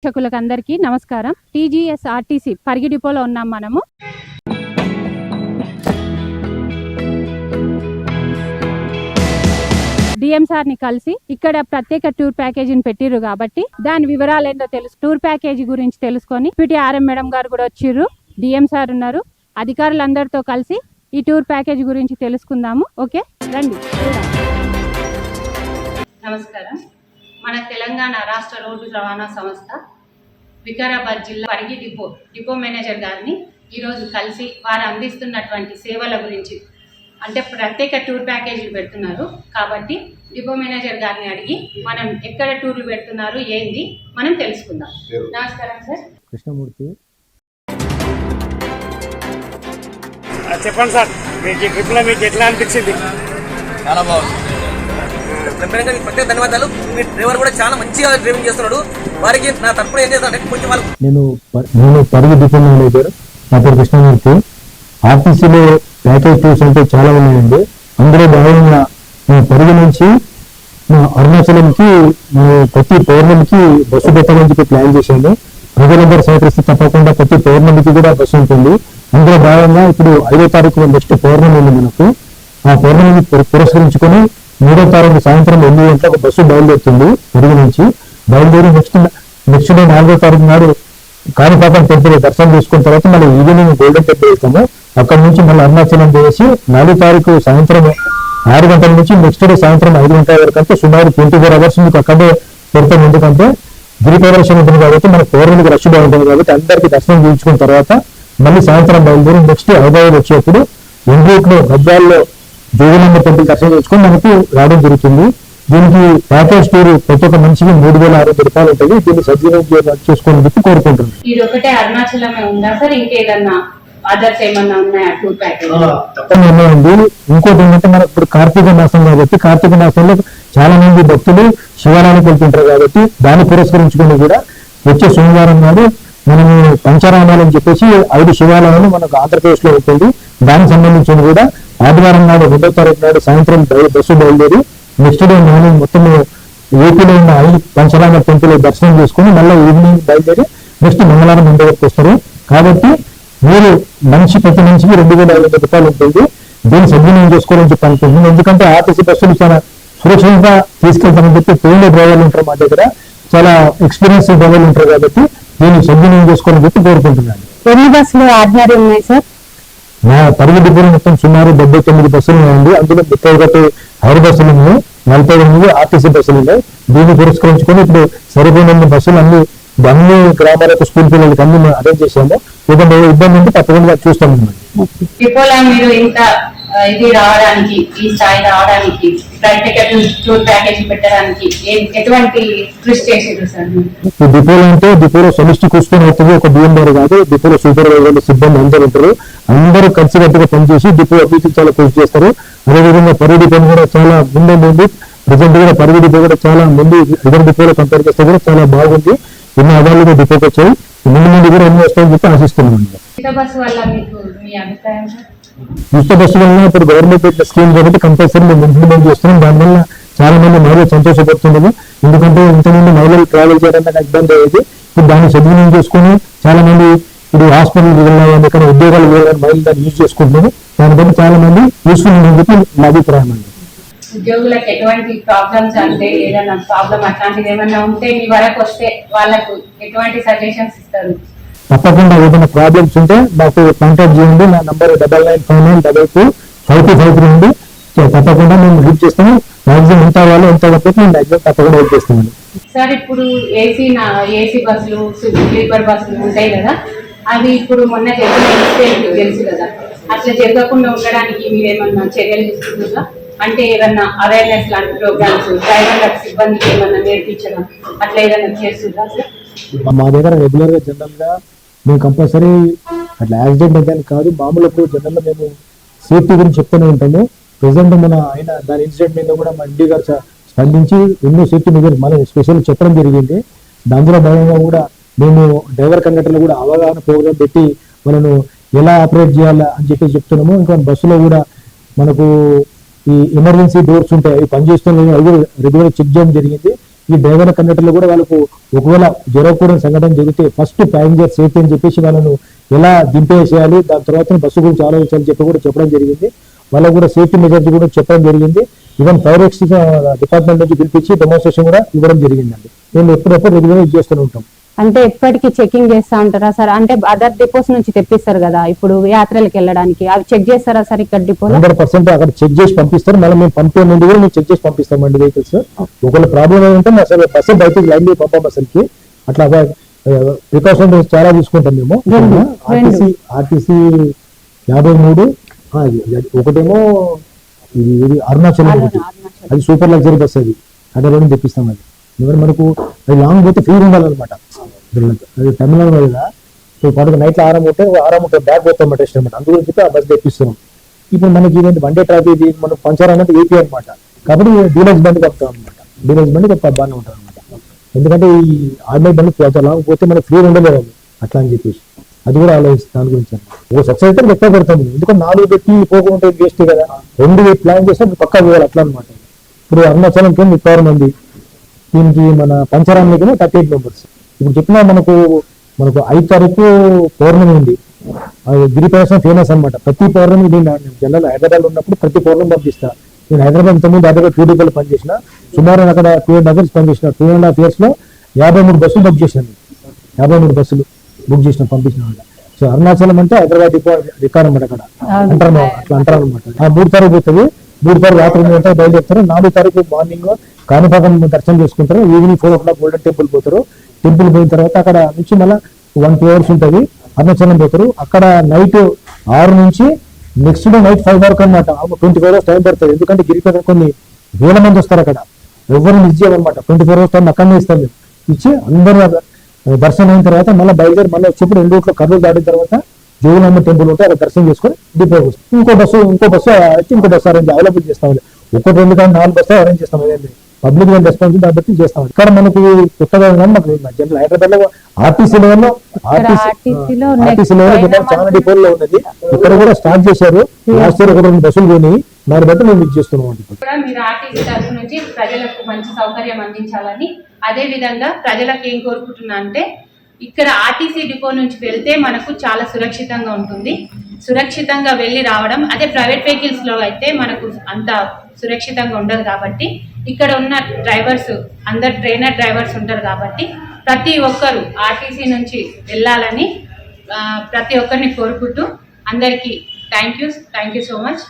ప్రేక్షకులకు అందరికీ నమస్కారం. టీజీఎస్ ఆర్టీసీ పరిగి డిపోలో ఉన్నాం మనము. డిఎం సార్ ని కలిసి ఇక్కడ ప్రత్యేక టూర్ ప్యాకేజీని పెట్టిర్రు కాబట్టి దాని వివరాలు ఏంటో టూర్ ప్యాకేజీ గురించి తెలుసుకొని పిటిఆర్ఎం మేడం గారు కూడా వచ్చిర్రు, డిఎం సార్ ఉన్నారు, అధికారులందరితో కలిసి ఈ టూర్ ప్యాకేజీ గురించి తెలుసుకుందాము. ఓకే రండి. నమస్కారం. మన తెలంగాణ రాష్ట్ర రోడ్డు రవాణా సంస్థ వికారాబాద్ జిల్లా పరిగి డిపో మేనేజర్ గారిని ఈరోజు కలిసి వారు అందిస్తున్నటువంటి సేవల గురించి, అంటే ప్రత్యేక టూర్ ప్యాకేజీలు పెడుతున్నారు కాబట్టి డిపో మేనేజర్ గారిని అడిగి మనం ఎక్కడ టూర్లు పెడుతున్నారు ఏంది మనం తెలుసుకుందాం. నమస్కారం సార్. కృష్ణమూర్తి. చెప్పండి సార్, మీకు ట్రిప్లో మీకు ఎట్లా అనిపించింది? చాలా బాగుంది. కంపెనీగా మీకు ప్రత్యేక ధన్యవాదాలు. మీ డ్రైవర్ కూడా చాలా మంచిగా డ్రైవింగ్ చేస్తున్నాడు. వారికి నా తరపున ఏం చేస్తానంటే కొంచెం వాళ్ళు నేను పరిగి డిపో మేనేజర్, నా పేరు కృష్ణమూర్తి. ఆర్టీసీలో ప్యాకేజ్ టూర్స్ అంటే చాలా ఉన్నాయండి. అందులో భాగంగా మేము పరిగి నుంచి అరుణాచలంకి ప్రతి పౌర్ణమికి బస్సు పెట్టాలని చెప్పి ప్లాన్ చేశాము. ప్రజలందరూ సహకరిస్తే తప్పకుండా ప్రతి పౌర్ణమికి కూడా బస్సు ఉంటుంది. అందులో భాగంగా ఇప్పుడు 5వ తారీఖు నెక్స్ట్ పౌర్ణమి ఉంది మనకు. ఆ పౌర్ణమిని పురస్కరించుకొని 3వ తారీఖు సాయంత్రం 8 గంటలకు బస్సు బయలుదేరుతుంది. పరిగి నుంచి బయలుదేరి నెక్స్ట్ డే 4వ తారీఖు నాడు కాణిపాకం టెంపుల్ దర్శనం చేసుకున్న తర్వాత మళ్ళీ ఈవినింగ్ గోల్డెన్ టెంపుల్ వెళ్తాము. అక్కడ నుంచి మళ్ళీ అరుణాచలం చేసి 4వ తారీఖు సాయంత్రం 6 గంటల నుంచి నెక్స్ట్ డే సాయంత్రం 5 గంటల వరకు అంటే సుమారు 24 hours మీకు అక్కడే పెడతాం. ఎందుకంటే గిరి ప్రదర్శన ఉంటుంది కాబట్టి మన పౌర్ణమికి రష్ బాగుంటుంది కాబట్టి అందరికీ దర్శనం చేయించుకున్న తర్వాత మళ్ళీ సాయంత్రం బయలుదేరి నెక్స్ట్ హైదరాబాద్ వచ్చేప్పుడు ఎండ్రూట్లో గద్వాల్లో జోగులంబ టెంపుల్ దర్శనం చేసుకుని మనకు రావడం జరుగుతుంది. దీనికి ప్యాకేజ్ టూర్ ప్రతి ఒక్క మనిషికి 3,600 రూపాయలు ఉంటుంది. దీన్ని సద్వినియోగం చేసుకోవాలని చెప్పి కోరుకుంటున్నాను. ఇది ఒకటే అరుణాచలమే ఉందా సార్, ఇంకేదన్నా అదర్స్ ఏమన్నా ఉన్నాయా టూర్ ప్యాకేజ్? తప్పకుండా ఉంది. ఇంకోటి ఏంటంటే మనకు ఇప్పుడు కార్తీక మాసం కాబట్టి కార్తీక మాసంలో చాలా మంది భక్తులు శివాలయానికి వెళ్తుంటారు కాబట్టి దాన్ని పురస్కరించుకుని కూడా వచ్చే సోమవారం నాడు మనము పంచరామాలు అని చెప్పేసి 5 శివాలయాలు మనకు ఆంధ్రప్రదేశ్ లో ఉంటుంది. దానికి సంబంధించిన కూడా ఆదివారం నాడు 2వ తారీఖు నాడు సాయంత్రం బస్సు బయలుదేరి నెక్స్ట్ డే మార్నింగ్ మొత్తం ఏపీలో ఉన్న 5 పంచరామ టెంపుల్ దర్శనం చేసుకుని మళ్ళీ ఈవినింగ్ బయలుదేరి నెక్స్ట్ మంగళవారం ముందు వరకు వస్తారు. కాబట్టి మీరు ప్రతి మనిషికి 2,500 రూపాయలు ఉంటుంది. దీన్ని సద్వినియోగం చేసుకోవాలని చెప్పి అనుకుంటున్నాను. ఎందుకంటే ఆర్టీసీ బస్సులు చాలా సురక్షితంగా తీసుకెళ్తామని చెప్పి ట్రైన్లో డ్రైవర్లు ఉంటారు, మా దగ్గర చాలా ఎక్స్పీరియన్స్ డ్రైవర్లు ఉంటారు కాబట్టి దీన్ని సద్వినియోగం చేసుకోవాలని చెప్పి కోరుకుంటున్నాను. ఎన్ని బస్సులు ఆర్డినరీ ఉన్నాయి సార్? మా పరిగి డిపోలో మొత్తం సుమారు 79 బస్సులు ఉన్నాయండి. అందులో 31 హైర్ బస్సులు ఉన్నాయి, 48 ఆర్టీసీ బస్సులు ఉన్నాయి. దీన్ని పురస్కరించుకొని ఇప్పుడు సరిపోయిన బస్సులు అన్ని గ్రామాలకు స్కూల్ పిల్లలకి అన్ని మేము అరేంజ్ చేసాము. ఏదైనా ఇబ్బంది ఉంటే తప్పకుండా చూస్తాము. డిపోలో మీరు ఇంత ఇది రావడానికి, ఈ స్థాయి రావడానికి, ప్రత్యేక టూర్ ప్యాకేజ్ పెట్టడానికి ఎటువంటి కృషి చేసారు సార్? డిపోలో అంటే డిపోలో సమిష్టి కూర్చొని అవుతుంది. ఒక బిఎంఆర్ కాదు, డిపోలో సూపర్వైజర్లు సిబ్బంది అందరూ ఉంటారు. అందరూ కలిసికట్టుగా పనిచేసి డిపో అభివృద్ధి చాలా కృషి చేస్తారు. అదేవిధంగా పరిగి డిపో కూడా చాలా ముందు ప్రజెంట్ కూడా పరిగి డిపో కూడా చాలా ముందు ఇతర డిపోలో కంపేర్ చేస్తే కూడా చాలా బాగుంది. ఎన్నో అవార్డులు డిపోకి వచ్చాయి, ముందు కూడా ఎన్నో వస్తాయని చెప్పి ఆశిస్తున్నాం. ఉచిత బస్సు వల్ల మీకు మీ అభిప్రాయం సార్? ఉచిత బస్సు వల్ల ఇప్పుడు గవర్నమెంట్ పెట్టిన స్కీమ్ కాబట్టి కంపల్సరీ మేము ఇంప్లిమెంట్ చేస్తున్నాం. దానివల్ల చాలా మంది మహిళలు సంతోషపడుతున్నారు. ఎందుకంటే ఇంతమంది మహిళలు ట్రావెల్ చేయడానికి నాకు ఇబ్బంది అయ్యేది. ఇప్పుడు దాన్ని సద్వినియోగం చేసుకుని చాలా మంది ఇప్పుడు హాస్పిటల్కి వెళ్ళాలని ఇక్కడ ఉద్యోగాలు వేయాలని మహిళలు దాన్ని యూజ్ చేసుకుంటున్నారు. దాని బట్టి చాలా మంది యూస్ఫుల్ అని చెప్పి నా అభిప్రాయం అండి. ఉద్యోగులకు ఎటువంటి ప్రాబ్లమ్స్ అంటే ఏదైనా ప్రాబ్లం అట్లాంటిది ఏమైనా ఉంటే మీ వరకు వస్తే వాళ్ళకు ఎటువంటి సజెషన్స్ ఇస్తారు? తప్పకుండా ఏదైనా ప్రాబ్లమ్స్ ఉంటే మాకు కాంటాక్ట్ చేయండి. నా నంబర్ 9959925253 ఉంది. తప్పకుండా మేము హెల్ప్ చేస్తాము. మ్యాక్సిమం ఎంత అవ్వాలో ఎంత అవ్వకపోతే మేము మ్యాక్సిమం తప్పకుండా హెల్ప్ చేస్తామండి. సార్ ఇప్పుడు ఏసీ బస్సులు, స్లీపర్ బస్సులు ఉంటాయి కదా, అవి ఇప్పుడు మొన్న జరిగిన ఇన్సిడెంట్ తెలుసు కదా, అట్లా జరగకుండా ఉండడానికి మీరు ఏమన్నా చర్యలు తీసుకుంటున్నారా? అంటే ఏదన్నా అవేర్నెస్ లాంటి ప్రోగ్రామ్స్, డ్రైవర్లకు సిబ్బందికి ఏమన్నా నేర్పించడం అట్లా ఏదైనా చేస్తుందా సార్? మా దగ్గర రెగ్యులర్ గా జనరల్ గా మేము కంపల్సరీ అట్లా యాక్సిడెంట్ అయితే కాదు, మామూలుగా జనరల్ గా మేము సేఫ్టీ గురించి చెప్తూనే ఉంటాము. ప్రెసెంట్ మన అయిన దాని ఇన్సిడెంట్ మీద కూడా మా ఎండీ గారు స్పందించి ఎన్నో సేఫ్టీ మెజర్స్ మనం స్పెషల్ చెప్పడం జరిగింది. దాంట్లో భాగంగా కూడా మేము డ్రైవర్ కండక్టర్లు కూడా అవగాహన ప్రోగ్రామ్ పెట్టి వాళ్ళను ఎలా ఆపరేట్ చేయాలా అని చెప్పి చెప్తున్నాము. ఇంకా బస్సులో కూడా మనకు ఈ ఎమర్జెన్సీ డోర్స్ ఉంటాయి, అవి పనిచేస్తున్నాయి, అవి రెగ్యులర్ చెక్ చేయడం జరిగింది. ఈ డ్రైవర్ కండక్టర్లు కూడా వాళ్ళకు ఒకవేళ జరగకూడని సంఘటన జరిగితే ఫస్ట్ ప్యాసింజర్ సేఫ్టీ అని చెప్పేసి వాళ్ళను ఎలా దింపేసేయాలి, దాని తర్వాత బస్సు గురించి ఆలోచించాలని చెప్పి కూడా చెప్పడం జరిగింది. వాళ్ళకు కూడా సేఫ్టీ మెజర్స్ కూడా చెప్పడం జరిగింది. ఈవెన్ ఫైర్ డిపార్ట్మెంట్ నుంచి పిలిపించి డెమోన్స్ట్రేషన్ కూడా ఇవ్వడం జరిగిందండి. మేము ఎప్పుడెప్పుడు రెగ్యులర్ యూజ్ చేస్తూనే ఉంటాం. అంటే ఎప్పటికీ చెకింగ్ చేస్తా ఉంటారా సార్? అంటే అదర్ డిపోస్ నుంచి తెప్పిస్తారు కదా ఇప్పుడు యాత్రలకు వెళ్ళడానికి, అవి చెక్ చేస్తారా సార్ ఇక్కడ డిపో? 100% అక్కడ చెక్ చేసి పంపిస్తారు. మళ్ళీ మేము పంపే ముందు కూడా మేము చెక్ చేసి పంపిస్తామండి వెహికల్స్. ఒకవేళ ప్రాబ్లం ఏమంటే అసలు బస్సు బయటకు లైన్ పంపం అసలుకి అట్లా ప్రికాషన్ చాలా తీసుకుంటాం మేము. ఆర్టీసీ 53 ఒకటేమో ఇది అరుణాచల్ ఒకటి, అది సూపర్ లగ్జరీ బస్, అది హైదరాబాద్ తెప్పిస్తాం. అది ఎందుకంటే మనకు అది లాంగ్ పోతే ఫ్రీ ఉండాలన్నమాట. అది తమిళనాడు కదా, సో పాటు నైట్లో ఆరం ఉంటే బ్యాగ్ పోతాం టెస్ట్ అనమాట. అందుగురించి చెప్పి ఆ బస్ తెప్పిస్తున్నాం. ఇప్పుడు మనకి ఇదేంటి వన్ డే ట్రాఫిక్, ఇది మనం పంచర్ అన్నట్టు ఏపీ అనమాట. కాబట్టి డీలక్స్ బండి కప్తాం అనమాట. డీలక్స్ బండి బాగానే ఉంటుంది అనమాట. ఎందుకంటే ఈ ఆర్డినరీ బండి లాంగ్ పోతే మనకి ఫ్రీ ఉండలేదు అట్లా అని చెప్పేసి అది కూడా ఆలోచిస్తాం. దాని గురించి ఒక సక్సెస్ అయితే ఎక్కువ పెడతాం. ఎందుకంటే 4 పెట్టి పోకుండా వేస్ట్ కదా, 2 ప్లాన్ చేస్తే పక్కా పోవాలి అట్లా అనమాట. ఇప్పుడు అరుణాచలంకి 30 మంది, దీనికి మన పంచరానికి 38 మెంబర్స్. ఇప్పుడు చెప్పినా మనకు 5 తారీఖు పౌర్ణమి ఉంది. గిరి ప్రదర్శన ఫేమస్ అనమాట. ప్రతి పౌర్ణమి నేను జనరల్ హైదరాబాద్ ఉన్నప్పుడు ప్రతి పౌర్ణమి పంపిస్తా. నేను హైదరాబాద్ ఇంతకుముందు హైదరాబాద్ 2 డేలు పనిచేసిన, సుమారు అక్కడ 2.5 years పనిచేసిన. 2.5 years లో 53 బస్సులు బుక్ చేసినాను. 53 బస్సులు బుక్ చేసిన పంపించిన. సో అరుణాచలం అంటే హైదరాబాద్ డిపో రికార్డ్ అనమాట. అక్కడ అంటారు అట్లా అంటారు అనమాట. 3 తారీఖు పోతుంది, 3 తారీఖు రాత్రి బయలుదేరుతారు. 4 తారీఖు మార్నింగ్ కాణిపాకం దర్శనం చేసుకుంటారు. ఈవినింగ్ 4 o'clock గోల్డెన్ టెంపుల్ పోతారు. టెంపుల్ పోయిన తర్వాత అక్కడ నుంచి మళ్ళీ 1-2 hours ఉంటుంది, అరుణాచలం పోతారు. అక్కడ నైట్ 6 నుంచి నెక్స్ట్ డే నైట్ 5 వరకు అనమాట. 24 hours టైం పడుతుంది. ఎందుకంటే గిరిపేట కొన్ని వేల మంది వస్తారు అక్కడ, ఎవరు మిస్ చేయాలన్నమాట. 24 hours టైం అక్కడనే ఇస్తాం మేము. ఇచ్చి అందరూ దర్శనం అయిన తర్వాత మళ్ళీ బయలుదేరి మళ్ళీ వచ్చేప్పుడు 2 routes కర్నూలు దాటిన తర్వాత జోగులమ్మ టెంపుల్ ఉంటే అక్కడ దర్శనం చేసుకొని డిపో వస్తాం. ఇంకో బస్సు అరేంజ్ అవైలబుల్ చేస్తాం. 1-2 కానీ 4 బస్సు అరేంజ్ చేస్తాం. అదేంటి పబ్లిక్ రెస్పాన్స్ దాన్ని బట్టి చేస్తాం. ఇక్కడ మనకు కొత్తగా మాకు జనరల్ హైదరాబాద్ లో ఆర్టీసీ లెవెల్లో చాలా డిపోల్లో ఉన్నది. ఇక్కడ కూడా స్టార్ట్ చేశారు. లాస్ట్ ఇయర్ 1-2 బస్సులు కొని దాన్ని బట్టి మేము ఇది చేస్తున్నాం. కూడా మీరు ఆర్టీసీ తరఫు నుంచి ప్రజలకు మంచి సౌకర్యం అందించాలని, అదే విధంగా ప్రజలకు ఏం కోరుకుంటున్నా అంటే ఇక్కడ ఆర్టీసీ డిపో నుంచి వెళ్తే మనకు చాలా సురక్షితంగా ఉంటుంది. సురక్షితంగా వెళ్ళి రావడం, అదే ప్రైవేట్ వెహికల్స్ లో అయితే మనకు అంత సురక్షితంగా ఉండదు. కాబట్టి ఇక్కడ ఉన్న డ్రైవర్స్ అందరు ట్రైనర్ డ్రైవర్స్ ఉంటారు. కాబట్టి ప్రతి ఒక్కరు ఆర్టీసీ నుంచి వెళ్ళాలని ప్రతి ఒక్కరిని కోరుకుంటూ అందరికీ థ్యాంక్ యూ సో మచ్.